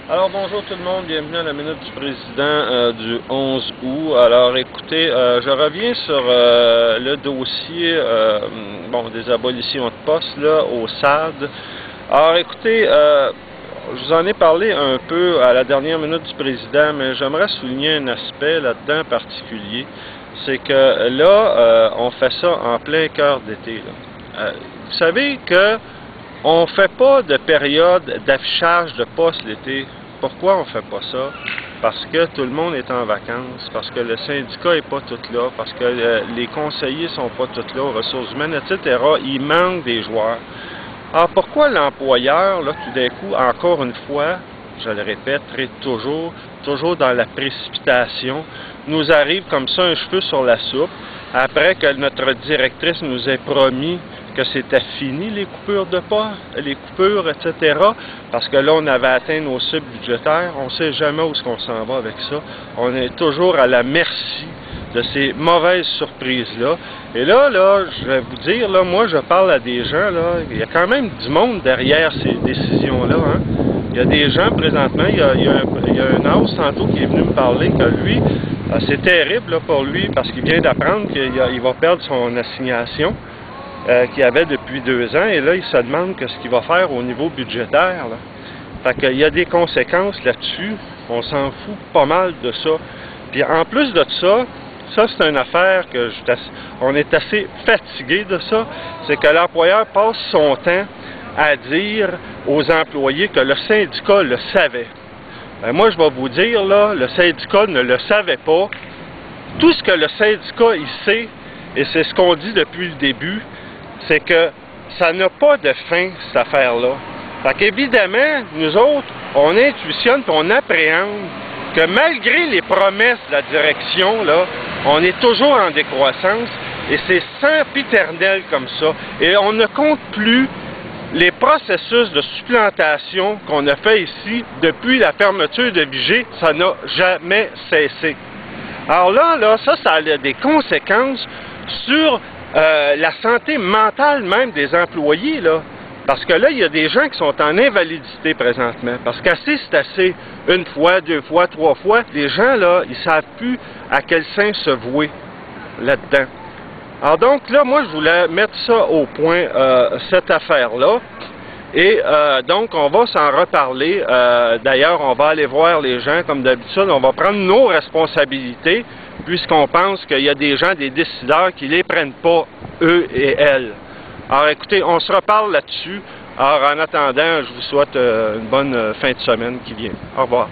Alors bonjour tout le monde, bienvenue à la Minute du Président du 11 août. Alors écoutez, je reviens sur le dossier des abolitions de postes là, au SAD. Alors écoutez, je vous en ai parlé un peu à la dernière Minute du Président, mais j'aimerais souligner un aspect là-dedans particulier. C'est que là, on fait ça en plein cœur d'été. Vous savez que on ne fait pas de période d'affichage de postes l'été. Pourquoi on ne fait pas ça? Parce que tout le monde est en vacances, parce que le syndicat n'est pas tout là, parce que les conseillers ne sont pas tous là, aux ressources humaines, etc. Il manque des joueurs. Alors pourquoi l'employeur, là, tout d'un coup, encore une fois, je le répète, toujours dans la précipitation, nous arrive comme ça un cheveu sur la soupe, après que notre directrice nous ait promis que c'était fini les coupures de postes, les coupures, etc. Parce que là, on avait atteint nos cibles budgétaires. On ne sait jamais où est-ce qu'on s'en va avec ça. On est toujours à la merci de ces mauvaises surprises-là. Et là, je vais vous dire, là, moi, je parle à des gens, là, il y a quand même du monde derrière ces décisions-là, hein. Il y a des gens, présentement, il y a un house tantôt qui est venu me parler que lui, c'est terrible là, pour lui, parce qu'il vient d'apprendre qu'il va perdre son assignation qu'il avait depuis 2 ans, et là, il se demande ce qu'il va faire au niveau budgétaire. Là. Fait qu'il y a des conséquences là-dessus, on s'en fout pas mal de ça. Puis en plus de ça c'est une affaire que on est assez fatigué de ça, c'est que l'employeur passe son temps à dire aux employés que le syndicat le savait. Ben moi, je vais vous dire, là, le syndicat ne le savait pas. Tout ce que le syndicat, il sait, et c'est ce qu'on dit depuis le début, c'est que ça n'a pas de fin, cette affaire-là. Fait qu'évidemment, nous autres, on intuitionne et on appréhende que malgré les promesses de la direction, là, on est toujours en décroissance et c'est sempiternel comme ça. Et on ne compte plus les processus de supplantation qu'on a fait ici depuis la fermeture de Vigée, ça n'a jamais cessé. Alors là, ça a des conséquences sur la santé mentale même des employés, là. Parce que là, il y a des gens qui sont en invalidité présentement. Parce qu'assez, c'est assez. 1 fois, 2 fois, 3 fois. Les gens, là, ils ne savent plus à quel sein se vouer là-dedans. Alors donc, là, moi, je voulais mettre ça au point, cette affaire-là. Et donc, on va s'en reparler. D'ailleurs, on va aller voir les gens, comme d'habitude. On va prendre nos responsabilités, puisqu'on pense qu'il y a des gens, des décideurs, qui ne les prennent pas, eux et elles. Alors, écoutez, on se reparle là-dessus. Alors, en attendant, je vous souhaite une bonne fin de semaine qui vient. Au revoir.